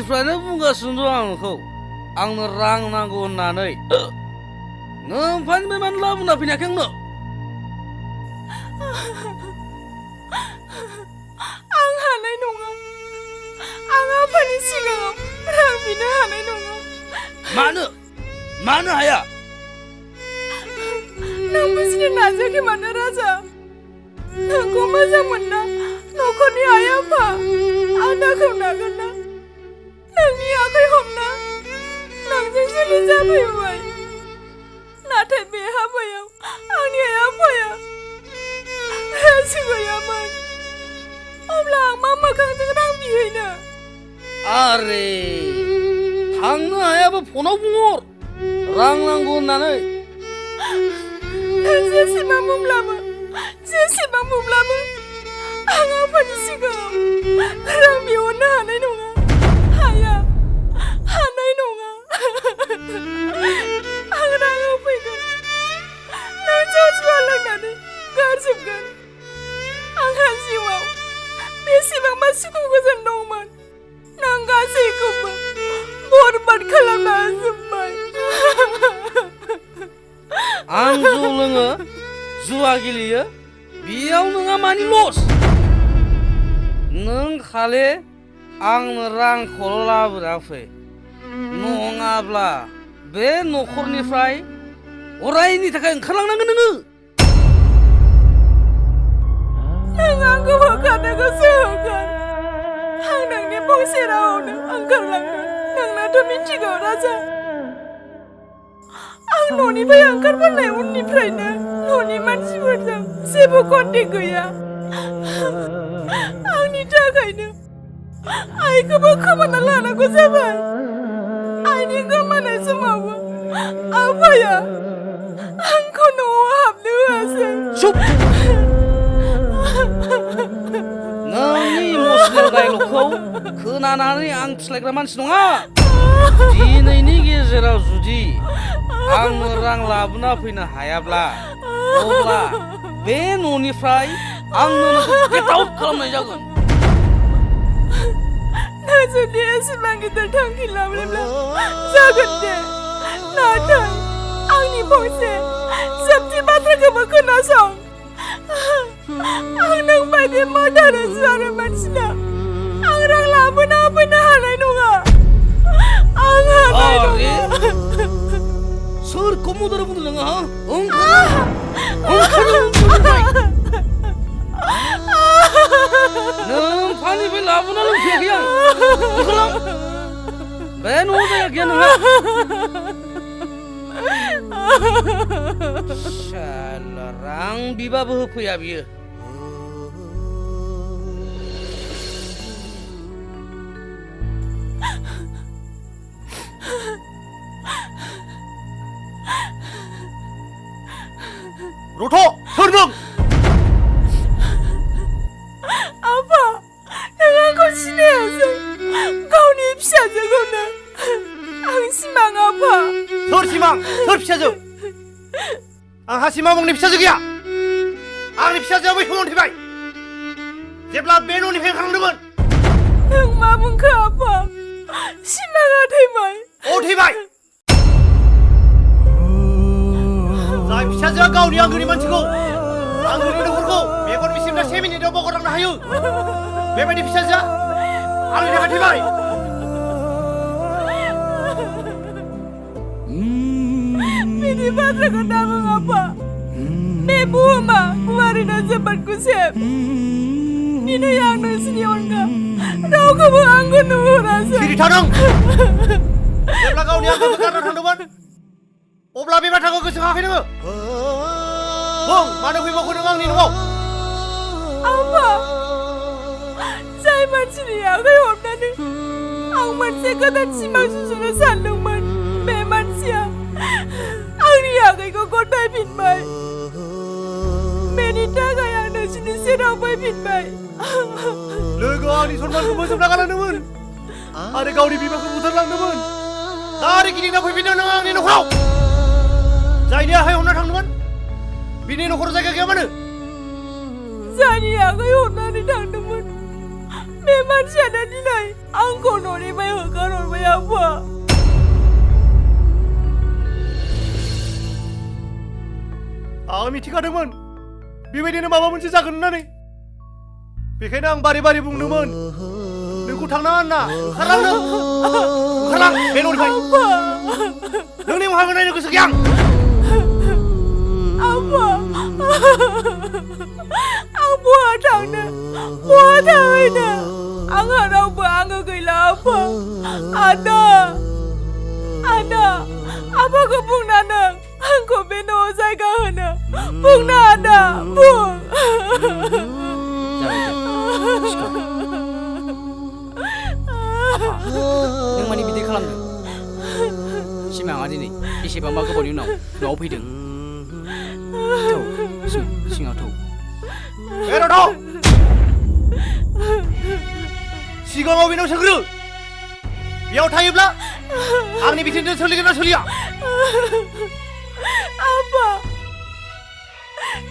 दहायनिफ्रायनो बुंगासिनो दं आं नोंखौ आंनो रां नांगौ होननानै नों ओमफ्राय मानो लाबोना फैनायाखै आंनो आं हानाय नङा आं आफानि सिगाङाव रां बिनो हानाय नङा मानो हाया नों बुजिनो नाजायाखै मानो राजा नोंखौ मोजां मोनना न'खरनि आइ आफा आदाखौ नागारना नोंनि आखाइ हमना नोंजों जुलि जाफैबाय नाथाय बे हाबायाव आंनि आइ आफाया राजि गैयामोन अब्ला आं मा मोखांजों रां बिहैनो आरे थांनो हायाबा फनाव बुंहर रां नांगौ होननानै नों जेसेबां बुंब्लाबो आं आफानि सिगाङाव रां बिहरनो हानाय नङा हानाय नङा आं रां होफैगोन नों जौ जुवा लोंनानै गारजोबगोन आंहा जिउआव बेसेबांबा सुखु गोजोन दंमोन नों गासैखौबो बरबाद खालामना होजोब्बाय आं जौ लोङो जुवा गेलेयो बेयाव नोंहा मानि लस नों खालि आंनो रांखौल' लाबोना फै नङाब्ला बे न'खरनिफ्राय अरायनि थाखाय ओंखारलांनांगोन नोङो नों आंखौ होखारनो गोसो होगोन आं नोंनि फंसे रावआवनो ओंखारलांगोन नोंनाथ' मिथिगौ राजा आं न'निफ्राय ओंखारबोनाय उननिफ्रायनो न'नि मानसिफोरजों जेबो कन्टेक्ट गैया आंनि थाखायनो आइखौबो खोमाना लानांगौ जाबाय आइनि गोमानाय समावबो आफाया आंखौ न'आव हाबनो होआसै नोंनि इमसनेल डायलगखौ खोनानानै आं फिस्लायग्रा मानसि नङा दिनैनि गेजेराव जुदि आंनो रां लाबोना फैनो हायाब्ला अब्ला बे न'निफ्राय आंनो नोंखौ गेट आउट खालामनाय जागोन नों जुदि एसेबां गिदिर थांखि लाब्ला जागोन दे नाथाय आंनि फंसे जोबथि बाथ्राखौबो खोनासं आं नों बायदि मदार जुआरि मानसिना आं रां लाबोना होफैनो हानाय नङा आं हानाय नङा सोरखौ मदार बुंदों नोङो नों फानिफ्राय लाबोना लोंफैयाखै आं ओंखारलां बे न'आव जायगा गैया नोंहा साला रां बिबाबो होफैया बियो रथ' सोर नों आफा नों आंखौ सिनायासै गावनि फिसाजोखौनो आं सिमां आफा सोर सिमां सोर फिसाजो आंहा सिमां मुंनि फिसाजो गैया आंनि फिसाजोआ बै समाव थैबाय जेब्ला बे न'निफ्राय ओंखारलांदोंमोन नों मा बुंखो आफा सिमाङा थैबाय थैबाय जाय फिसाजोआ गावनि आंगोनि मानसिखौ आंगोनि न'खरखौ मेगन बिसिमदा 1 मिनिटाव बावगारलांनो हायो बेबायदि फिसाजोआ आंनि थाखाय थैबाय बिदि बाथ्राखौ दाबुं आफा बे बुहुमा गुवारैनो जोबोद गुसेब दिनै आं नोंसिनि अनगा रावखौबो आंखौ नुहुरासै सिरि था नों जेब्ला गावनि आंगोखौ गारना थांदोंमोन अब्ला बे बाथ्राखौ गोसोखाङाखै नोङो बुं मानो फैबावखो नों आंनि न'आव आफा जाय मानसिनि आखाइ हमनानै आं मोनसे गोदान सिमां सुजुनो सानदोंमोन बे मानसिया आंनि आखाइखौ गथायफिनबाय बेनि थाखाय आं नोंसिनि सेराव फैफिनबाय लोगोआ आंनि सन्मानखौ बोजबना गालांदोंमोन आरो गावनि बिमाखौ बुथारलांदोंमोन दा आरो गिदिंना फैफिनदों नों आंनि न'खराव जायनि आखाइ हमना थांदोंमोन बिनि न'खराव जायगा गैया मानो जायनि आखाइ हमनानै थांदोंमोन बे बे मानसियानो दिनै आंखौ न'निफ्राय होखारहरबाय आफा। आं मिथिखादोंमोन बेबायदिनो माबा मोनसे जागोन होननानै। बेखायनो आं बारे बारे बुंदोंमोन नोंखौ थांनाङा होनना। ओंखारलां नों, ओंखारलां बे न'निफ्राय। नोंनि महाबो नायनो गोसो गैया आं। आफा, आं बहा थांनो, बहा थाहैनो? आंहा रावबो आंगो गैला आफा। आदा, आदा, आफाखौ बुंनानै आंखौ बे न'आव जायगा होनो बुंना आदा, बुं। नों मानि बिदि खालामदों? सिमाङा दिनै बेसेबांबा गोबावनि उनाव न'आव फैदों। थौ सिङाव थौ। सिगाङाव बेनाव सोंग्रो बेयाव थायोब्ला आंनि बिथोनजों सोलिगोन ना सोलिया? आफा,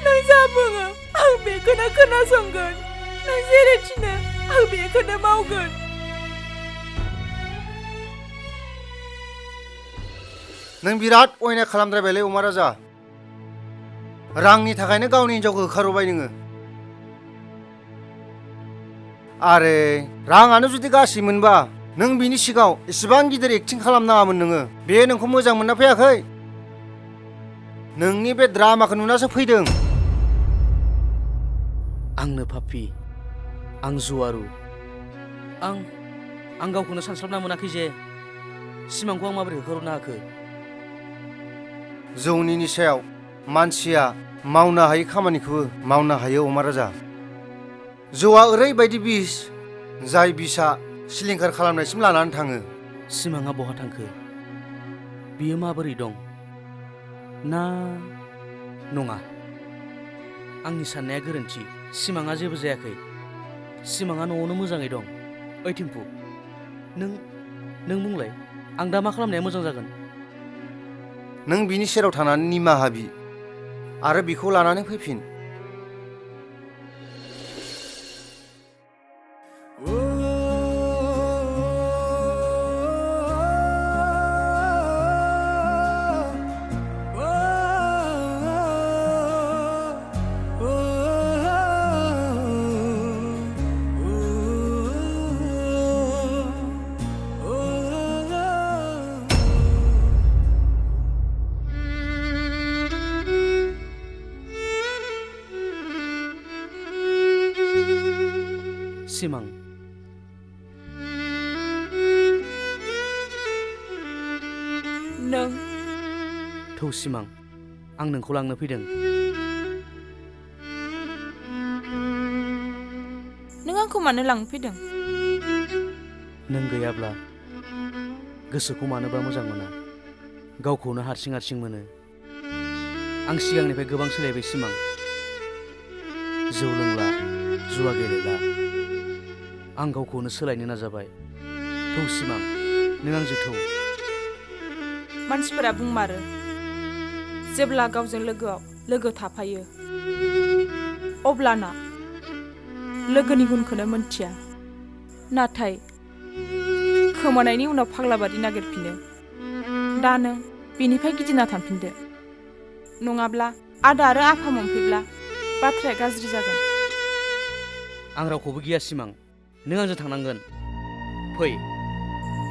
नों जा बुङो आं बेखौनो खोनासंगोन। नों जेरै थिनो आं बेखौनो मावगोन। नों बिराद अयनाय खालामद्रायबायलै अमा राजा। रांनि थाखायनो गावनि हिन्जावखौ होखारहरबाय नोङो। आरे राङानो जुदि गासैमोनबा नों बिनि सिगाङाव एसेबां गिदिर एक्टिं खालामनाङामोन नोङो। बे नोंखौ मोजां मोनना फैयाखै, नोंनि बे द्रामाखौ नुनासो फैदों। आंनो पापि, आं जुवारु। आं गावखौनो सानस्लाबना मोनाखै जे सिमांखौ आं माबोरै होखारहरनो हाखो। जौनि निसायाव मानसिया मावनो हायै खामानिखौबो मावनो हायो अमा राजा। जौआ ओरैबायदि बिस, जाय बिसआ सिलिंखार खालामनायसिम लानानै थाङो। सिमाङा बहा थांखो? बियो माबोरै दं? ना नङा, आंनि साननाया गोरोन्थि। सिमाङा जेबो जायाखै। सिमाङा न'आवनो मोजाङै दं। ओइ टिम्पु, नों बुंलाय आं दा मा खालामनाया मोजां जागोन? नों बिनि सेराव थानानै निमाहा बि आरो बिखौ लानानै फैफिन। सिमां, नों थौ सिमां, आं नोंखौ लांनो फैदों। नों आंखौ मानो लांनो फैदों? नों गैयाब्ला गोसोखौ मानोबा मोजां मोना, गावखौनो हारसिं हारसिं मोनो। आं सिगांनिफ्राय गोबां सोलायबाय सिमां। जौ लोंला, जुवा गेलेला। आं गावखौनो सोलायनो नाजाबाय। थौ सिमां, नों आंजों थौ। मानसिफोरा बुंमारो जेब्ला गावजों लोगो थाफायो अब्लाना लोगोनि गुनखौनो मोनथिया, नाथाय खोमानायनि उनाव फाग्ला बादि नागिरफिनो। दा नों बेनिफ्राय गिदिंना थांफिनदो, नङाब्ला आदा आरो आफा मोनफैब्ला बाथ्राया गाज्रि जागोन। आं रावखौबो गिया सिमां, नों आंजों थांनांगोन। फै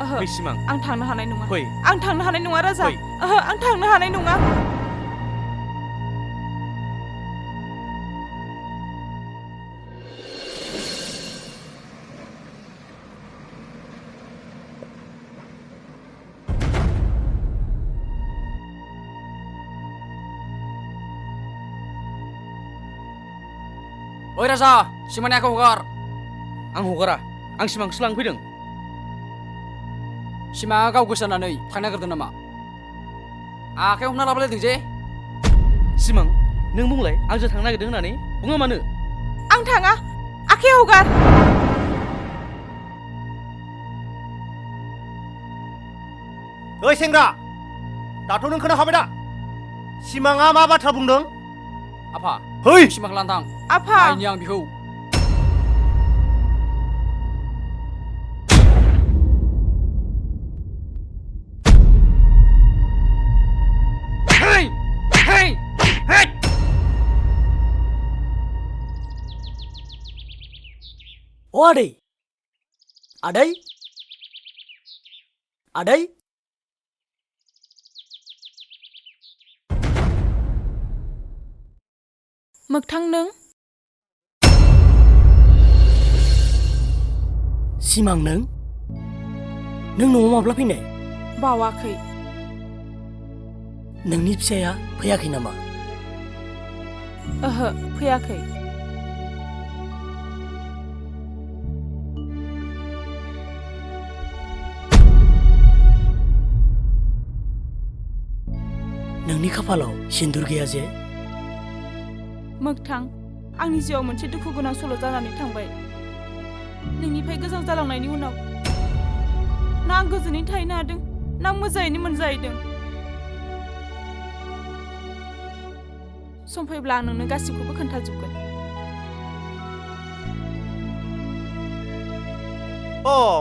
फै सिमां। आं थांनो हानाय नङा। फै। आं थांनो हानाय नङा राजा। फै। आं थांनो हानाय नङा। ओइ राजा, सिमांनि आंखौ हगार। आं हगारा, आं सिमांखौसो लांनो फैदों। सिमाङा गाव गोसो जानानै थांनो नागिरदों नामा? आखाइ हमना लाबोलायदों जे। सिमां, नों बुंलाय आंजों थांनो नागिरदों होननानै, बुङा मानो? आं थाङा, आखाइ हगार। ओइ सेंग्रा, दाथ' नों खोनाखाबाय दा सिमाङा मा बाथ्रा बुंदों? आफा, फै। सिमांखौ लाना थां। आफा, नायनि आं बिखौ। आदै आदै आदै मोगथां नों सिमां नों न'आव माब्ला फैनाय बावाखै नोंनि फिसाया फैयाखै नामा ओहो फैयाखै नोंनि खाफालाव सिन्दुर गैया जे मोगथां आंनि जिउआव मोनसे दुखु गोनां सल' जानानै थांबाय नोंनिफ्राय गोजान जालांनायनि उनाव ना आं गोजोनै थाहैनो हादों ना मोजाङैनो मोनजाहैदों सम फैब्ला आं नोंनो गासिबखौबो खोन्थाजोबगोन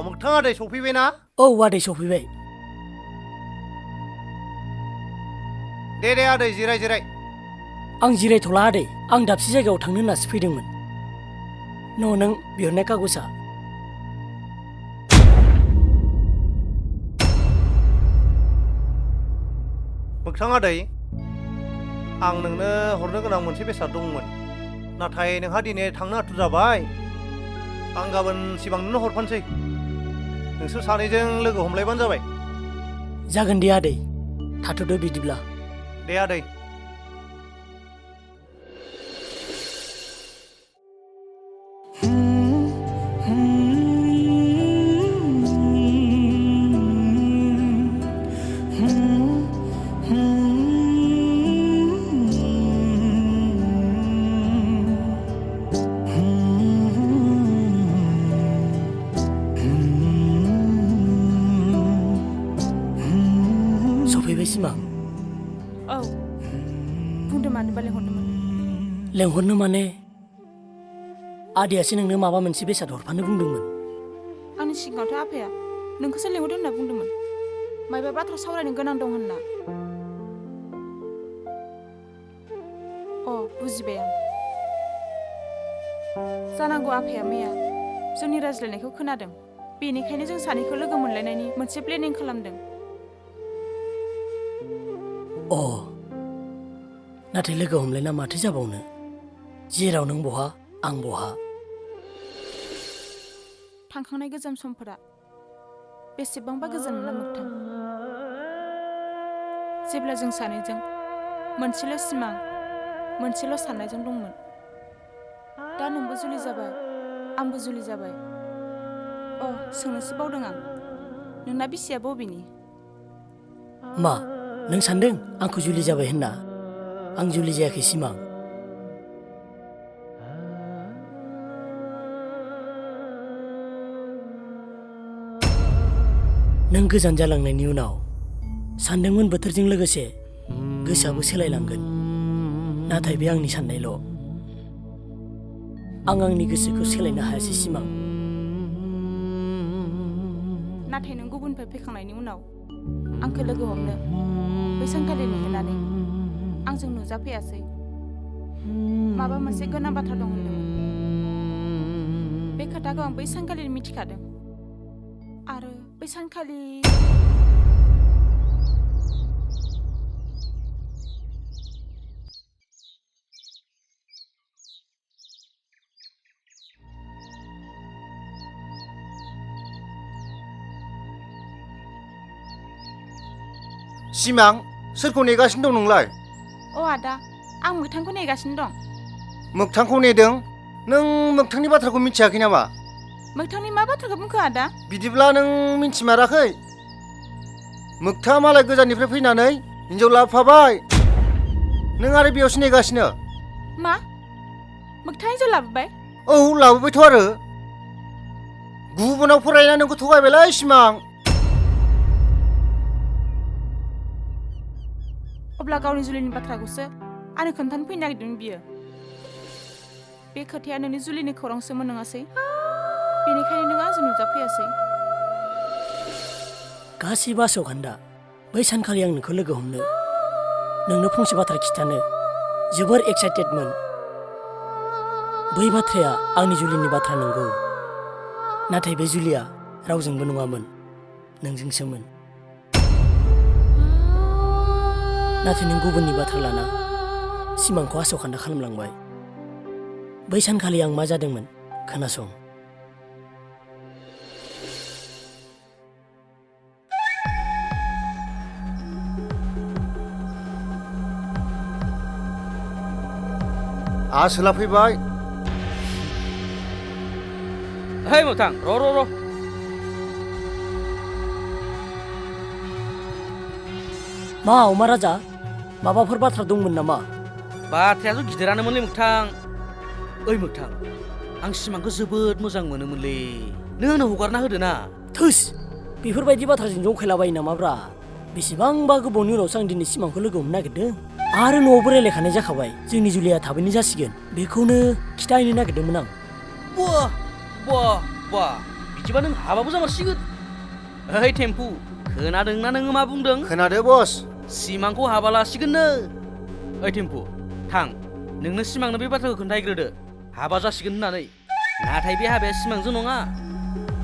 मोगथां आदै सफैबाय ना औ आदै सफैबाय दे आदै जिराय आं जिरायथ'ला आदै आं दाबसे जायगायाव थांनो होननासो फैदोंमोन नों बिहरनाय कागजा मोगथां आदै आं नोंनो हरनो गोनां मोनसे बेसाद दंमोन नाथाय नोंहा दिनै थांनो आथुर जाबाय आं गाबोन सिमां नोंनो हरफानोसै नोंसोर सानैजों लोगो हमलायबानो जाबाय जागोन दे आदै थाथ'दो बिदिब्ला दे आदै सफैबाय सिमां औ बुंदों मानोबा लेंहरदोंमोन लेंहरनो माने आदैयासो नोंनो माबा मोनसे बेसाद हरफानो बुंदोंमोन आंनि सिगाङावथ' आफाया नोंखौसो लेंहरदों होनना बुंदोंमोन मायबा बाथ्रा सावरायनो गोनां दं होनना बुजिबाय आं जानांगौ आफाया मैया जोंनि रायज्लायनायखौ खोनादों बेनिखायनो जों सानैखौ लोगो मोनलायनायनि मोनसे प्लेनिं खालामदों नाथाय लोगो हमलायना माथो जाबावनो जेराव नों बहा आं बहा थांखांनाय गोजाम समफोरा बेसेबांबा गोजोन ना मोगथां जेब्ला जों सानैजों मोनसेल' सिमां मोनसेल' साननायजों दंमोन दा नोंबो जुलि जाबाय आंबो जुलि जाबाय सोंनोसो बावदों आं नोंना बिसिया बबेनि मा नों सानदों आंखौ जुलि जाबाय होनना आं जुलि जायाखै सिमां नों गोजान जालांनायनि उनाव सानदोंमोन बोथोरजों लोगोसे गोसोआबो सोलायलांगोन नाथाय बे आंनि साननायल' आं आंनि गोसोखौ सोलायनो हायासै सिमां नाथाय नों गुबुननिफ्राय फैखांनायनि उनाव आंखौ लोगो हमनो बै सानखालि नेहोनानै आंजों नुजाफैयासै माबा मोनसे गोनां बाथ्रा दं होनदोंमोन बे खोथाखौ आं बै सानखालि मिथिखादों आरो बै सानखालि सिमां सोरखौ नेगासिनो दं नोंलाय आदा आं मोगथांखौ नेगासिनो दं मोगथांखौ नेदों नों मोगथांनि बाथ्राखौ मिथियाखै नामा मोगथांनि मा बाथ्राखौ बुंखो आदा बिदिब्ला नों मिथिमाराखै मोगथाङा मालाय गोजाननिफ्राय फैनानै हिन्जाव लाबोफाबाय नों आरो बेयावसो नेगासिनो मा मोगथाङा हिन्जाव लाबोबाय लाबोबायथ' आरो गुबुनाव फरायना नोंखौ थगायबायलै सिमां अब्ला गावनि जुलिनि बाथ्राखौसो आंनो खोन्थानो फैनो नागिरदोंमोन बियो बे खोथाया नोंनि जुलिनि खौरांसोमोन नङासै बेनिखायनो नों आंजों नुजाफैयासै गासैबो आस'खान्दा बै सानखालि आं नोंखौ लोगो हमनो नोंनो फंसे बाथ्रा खिथानो जोबोर एक्साइटेडमोन बै बाथ्राया आंनि जुलिनि बाथ्रा नंगौ नाथाय बे जुलिया रावजोंबो नङामोन, नोंजोंसोमोन। नाथाय नों गुबुननि बाथ्रा लाना सिमांखौ आसखान्दा खालामलांबाय। बै सानखालि आं मा जादोंमोन खोनासं। सोलाफैबाय। Hei मोथां र' मा अमा राजा, माबाफोर बाथ्रा दंमोन नामा? बाथ्रायाथ' गिदिरानोमोनलै मोगथां। ओइ मोगथां, आं सिमांखौ जोबोद मोजां मोनोमोनलै। नों आंनो हगारना होदो ना। थोस, बेफोरबायदि बाथ्राजों जंखायलाबायो नामाब्रा? बेसेबांबा गोबावनि उनावसो आं दिनै सिमांखौ लोगो हमनो नागिरदों। आरो न'आवबो रायलायखानाय जाखाबाय, जोंनि जुलिया थाबैनो जासिगोन। बेखौनो खिथाहैनो नागिरदोंमोन आं। वाह बिदिबा नों हाबाबो जामारसिगोन। ओइ टेम्पु, खोनादोंना नोङो मा बुंदों? खोनादो बस। सिमांखौ हाबा लासिगोननो। ओइ टेम्पु, थां, नोंनो सिमांनो बे बाथ्राखौ खोन्थाहैग्रोदो, हाबा जासिगोन होननानै। नाथाय बे हाबाया सिमांजों नङा,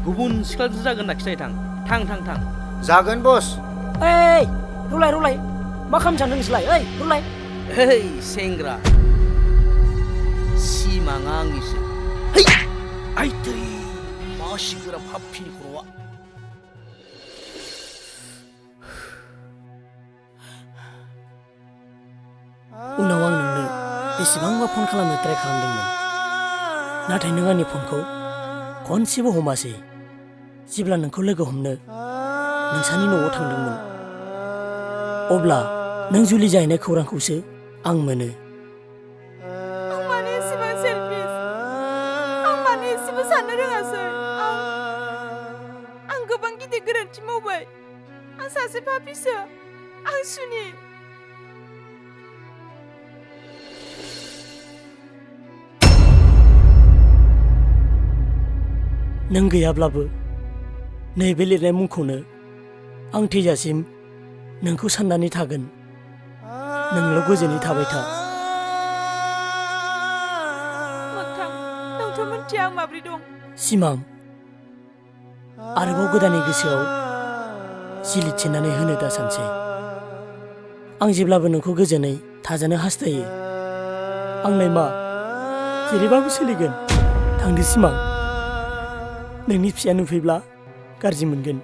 गुबुन सिख्लाजों जागोन होनना खिथायो। थां। जागोन बस। ओइ रुलाय, मा खालामनो सानदों नोंसोरलाय? ओइ रुलाय। ओइ सेंग्रा, सिमाङा आंनिसो। है आइदै, मासि गोरा फाफ्पिनि खर'आ। उनाव आं नोंनो बेसेबांबा फन खालामनो ट्राइ खालामदोंमोन, नाथाय नों आंनि फनखौ खनसेबो हमासै। जेब्ला नोंखौ लोगो हमनो नोंसानि न'आव थांदोंमोन, अब्ला नों जुलि जाहैनाय खौरांखौसो आं मोनो। आं मानो एसेबां सेलफिस? आं मानो एसेबो साननो रोङासै? आं गोबां गिदिर गोरोन्थि मावबाय। आं सासे पापिसो। आं सुनि। नों गैयाब्लाबो नैबे लिरनाय मुंखौनो आं थैजासिम नोंखौ साननानै थागोन। नोंल' गोजोनै थाबाय था। मोगथां, नोंथ' मिथिया आं माब्रै दं। सिमां, आरोबाव गोदानै गोसोआव जिलिदसिनानै होनो दा सानसै। आं जेब्लाबो नोंखौ गोजोनै थाजानो हास्थायो। आंलाय मा, जेरैबाबो सोलिगोन। थांदो सिमां, नोंनि फिसाया नुफैब्ला गाज्रि मोनगोन।